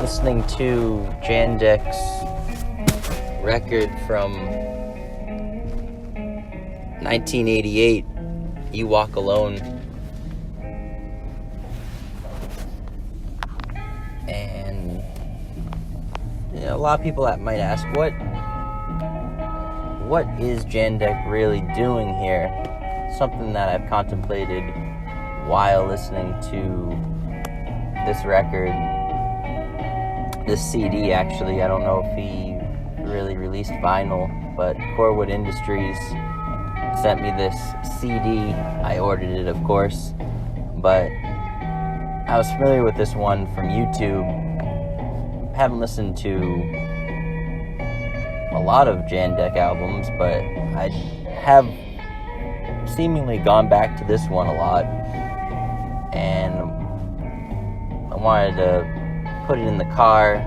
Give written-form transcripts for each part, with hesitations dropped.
listening to Jandek's record from 1988, You Walk Alone. And a lot of people that might ask, what is Jandek really doing here? Something that I've contemplated while listening to this record, this CD actually. I don't know if he really released vinyl, but Corwood Industries sent me this CD. I ordered it, of course, but I was familiar with this one from YouTube. Haven't listened to a lot of Jandek albums, but I have seemingly gone back to this one a lot, and I wanted to put it in the car,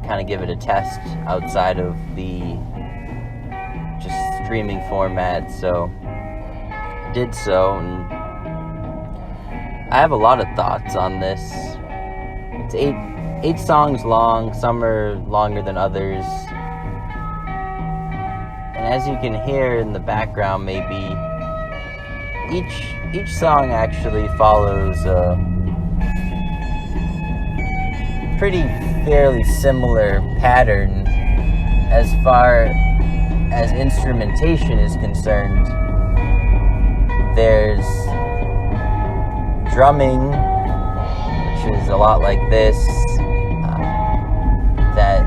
kind of give it a test outside of the just streaming format, so did so, and I have a lot of thoughts on this. It's eight songs long, some are longer than others, and as you can hear in the background, maybe each song actually follows a pretty fairly similar pattern as far as instrumentation is concerned. There's drumming, which is a lot like this, that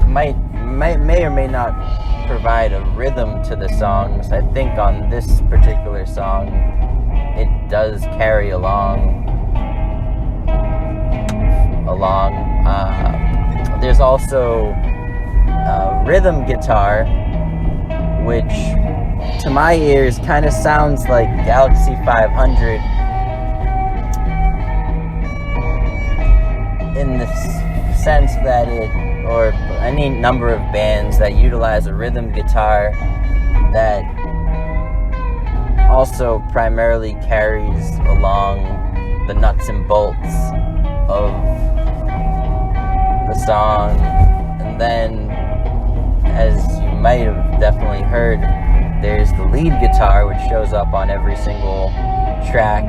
may or may not provide a rhythm to the songs. I think on this particular song it does carry along. There's also rhythm guitar, which to my ears kind of sounds like Galaxy 500 in the sense that or any number of bands that utilize a rhythm guitar that also primarily carries along the nuts and bolts of the song. And then, as you might have definitely heard, there's the lead guitar, which shows up on every single track,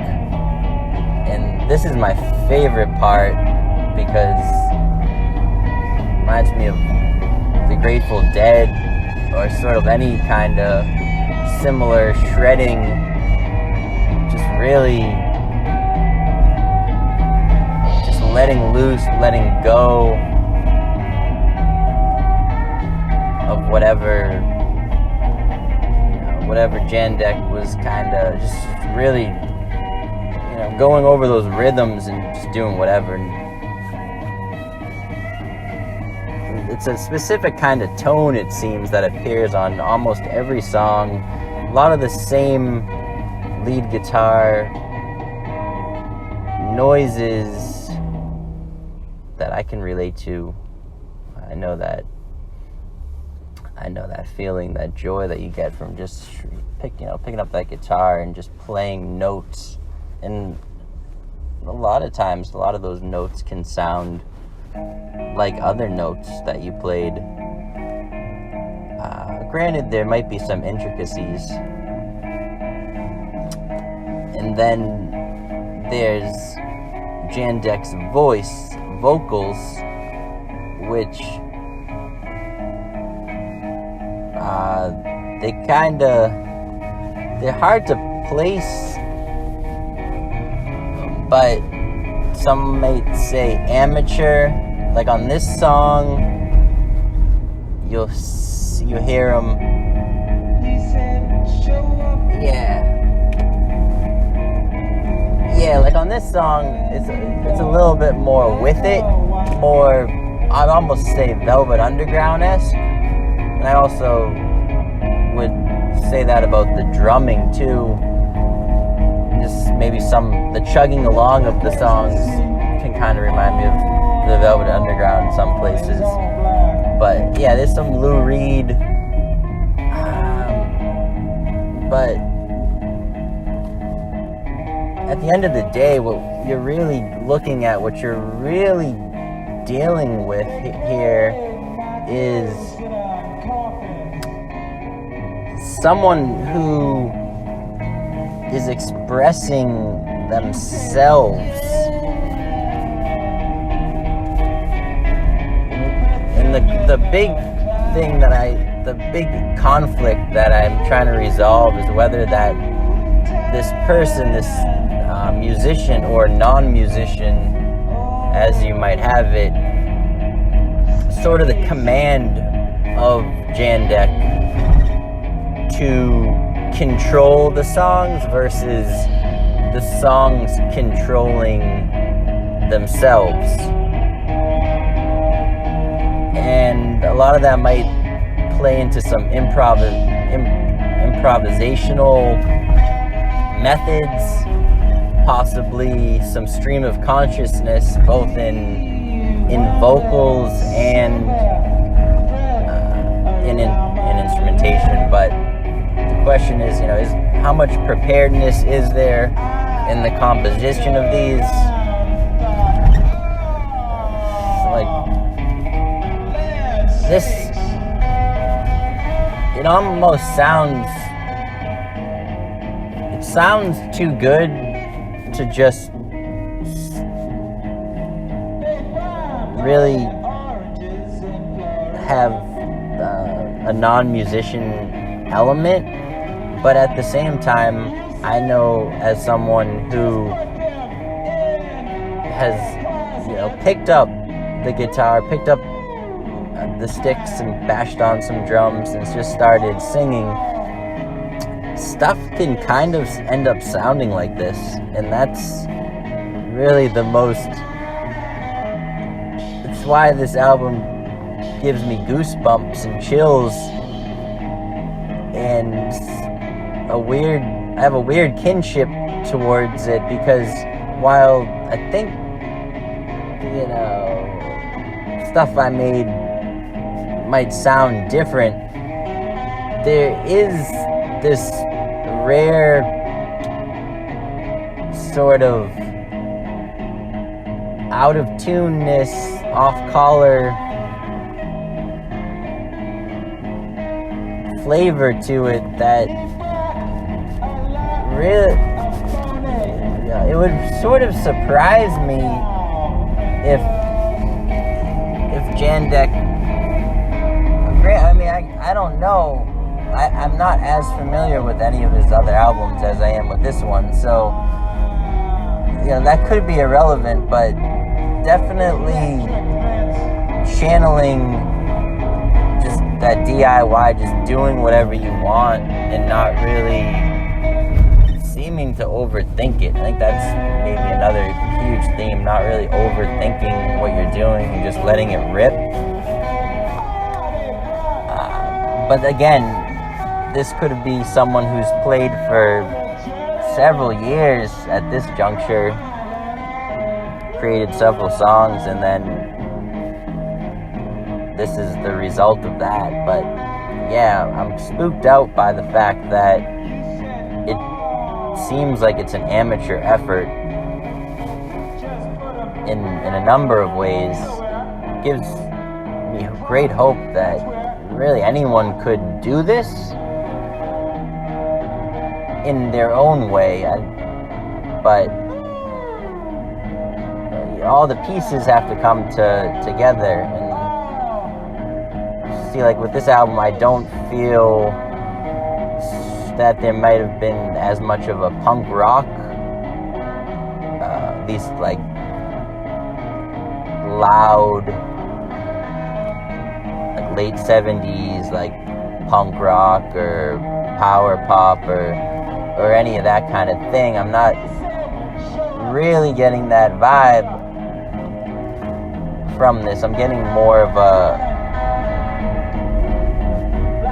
and this is my favorite part because it reminds me of the Grateful Dead, or sort of any kind of similar shredding, just really just letting loose, letting go of whatever Jandek was kind of just really going over those rhythms and just doing whatever. It's a specific kind of tone, it seems, that appears on almost every song. A lot of the same lead guitar noises that I can relate to. I know that feeling, that joy that you get from just picking up that guitar and just playing notes. And a lot of times, a lot of those notes can sound like other notes that you played. Granted, there might be some intricacies. And then there's Jandek's vocals, which they're hard to place, but some might say amateur. Like on this song, you hear him. Yeah. Like on this song, it's a little bit more with it, more, I'd almost say Velvet Underground-esque. And I also would say that about the drumming too. Just maybe the chugging along of the songs can kind of remind me of the Velvet Underground in some places. But yeah, there's some Lou Reed, but at the end of the day, what you're really looking at, what you're really dealing with here is someone who is expressing themselves. And the big thing the big conflict that I'm trying to resolve is whether that this person, this musician or non-musician, as you might have it, sort of the command of Jandek to control the songs versus the songs controlling themselves. And a lot of that might play into some improvisational methods, possibly some stream of consciousness, both in vocals and in instrumentation. But the question is, is how much preparedness is there in the composition of these? This, it almost sounds too good to just really have a non-musician element, but at the same time, I know as someone who has, picked up the guitar, picked up the sticks and bashed on some drums and just started singing, stuff can kind of end up sounding like this. And that's really it's why this album gives me goosebumps and chills, and I have a weird kinship towards it, because while I think stuff I made might sound different, there is this rare sort of out of tuneness, off color flavor to it that really, it would sort of surprise me if Jandek, I don't know, I'm not as familiar with any of his other albums as I am with this one, so that could be irrelevant, but definitely channeling just that DIY, just doing whatever you want and not really seeming to overthink it. I think that's maybe another huge theme, not really overthinking what you're doing and just letting it rip. But again, this could be someone who's played for several years at this juncture, created several songs, and then this is the result of that. But yeah, I'm spooked out by the fact that it seems like it's an amateur effort in a number of ways. It gives me great hope that really anyone could do this in their own way, but all the pieces have to come together. And see, like with this album, I don't feel that there might have been as much of a punk rock, these like loud, like late 70s, like punk rock or power pop or any of that kind of thing. I'm not really getting that vibe from this. I'm getting more of a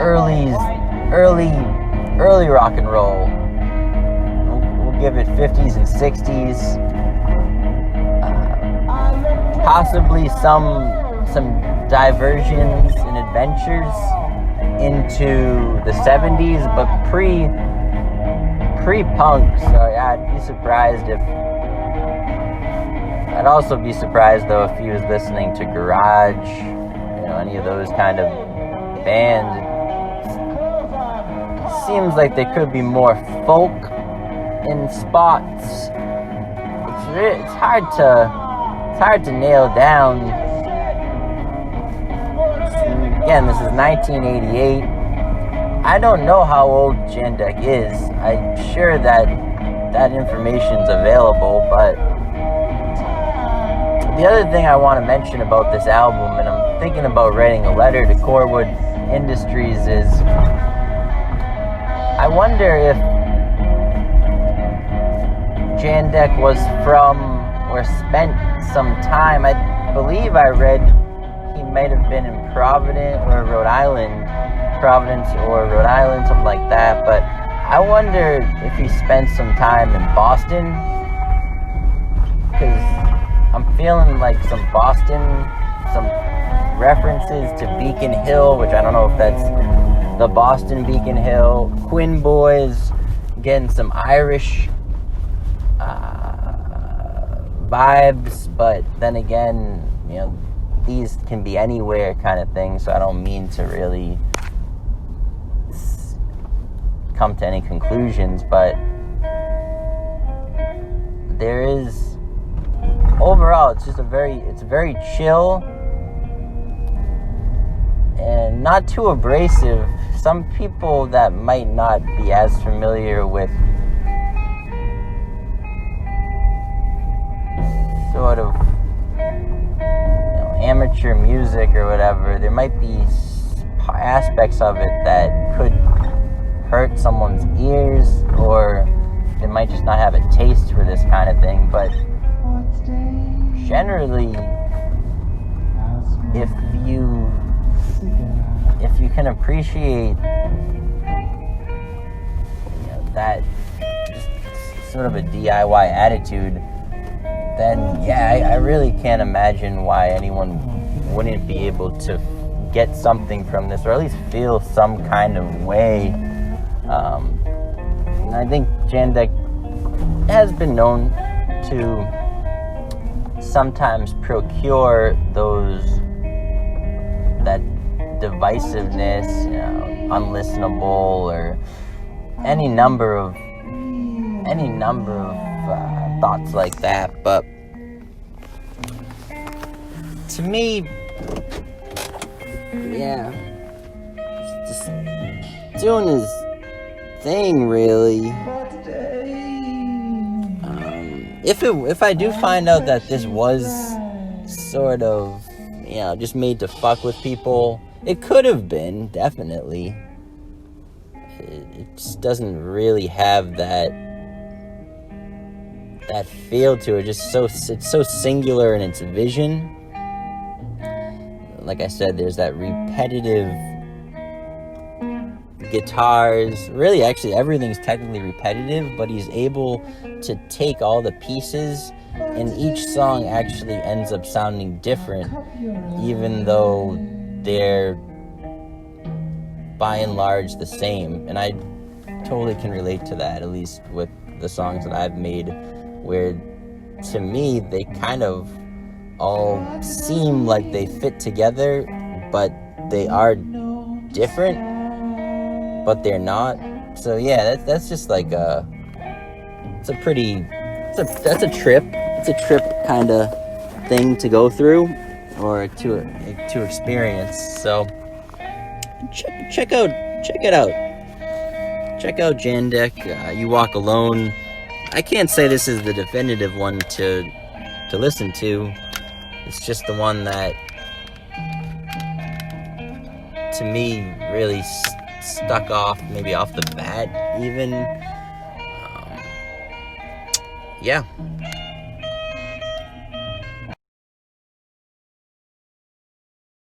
early rock and roll. We'll give it 50s and 60s. Possibly some diversions and adventures into the 70s, but pre pre-punk, so yeah, I'd also be surprised though if he was listening to garage, any of those kind of bands. It seems like they could be more folk in spots. It's hard to nail down. Again, this is 1988. I don't know how old Jandek is. I'm sure that information's available, but the other thing I want to mention about this album, and I'm thinking about writing a letter to Corwood Industries, is I wonder if Jandek was from or spent some time. I believe I read he might have been in Providence or Rhode Island, something like that. But I wonder if he spent some time in Boston, because I'm feeling like some references to Beacon Hill, which I don't know if that's the Boston Beacon Hill. Quinn Boys, getting some Irish vibes, but then again, these can be anywhere kind of thing, so I don't mean to really come to any conclusions, but there is, overall, it's very chill and not too abrasive. Some people that might not be as familiar with sort of amateur music or whatever, there might be aspects of it that could hurt someone's ears, or they might just not have a taste for this kind of thing. But generally, if you can appreciate that just sort of a DIY attitude, then yeah, I really can't imagine why anyone wouldn't be able to get something from this, or at least feel some kind of way. And I think Jandek has been known to sometimes procure that divisiveness, unlistenable, or any number of thoughts like that. But to me, yeah, just doing his thing, really. If I do find out that this was sort of, just made to fuck with people, it could have been, definitely. It just doesn't really have that feel to it. It's so singular in its vision. Like I said, there's that repetitive guitars. Really, actually, everything's technically repetitive, but he's able to take all the pieces, and each song actually ends up sounding different, even though they're by and large the same. And I totally can relate to that, at least with the songs that I've made, where to me they kind of all seem like they fit together, but they are different, but they're not. So yeah, that's just like that's a trip. It's a trip kind of thing to go through, or to experience. So check it out. Check out Jandek. You Walk Alone. I can't say this is the definitive one to listen to. It's just the one that, to me, really stuck off, maybe off the bat, even. Yeah.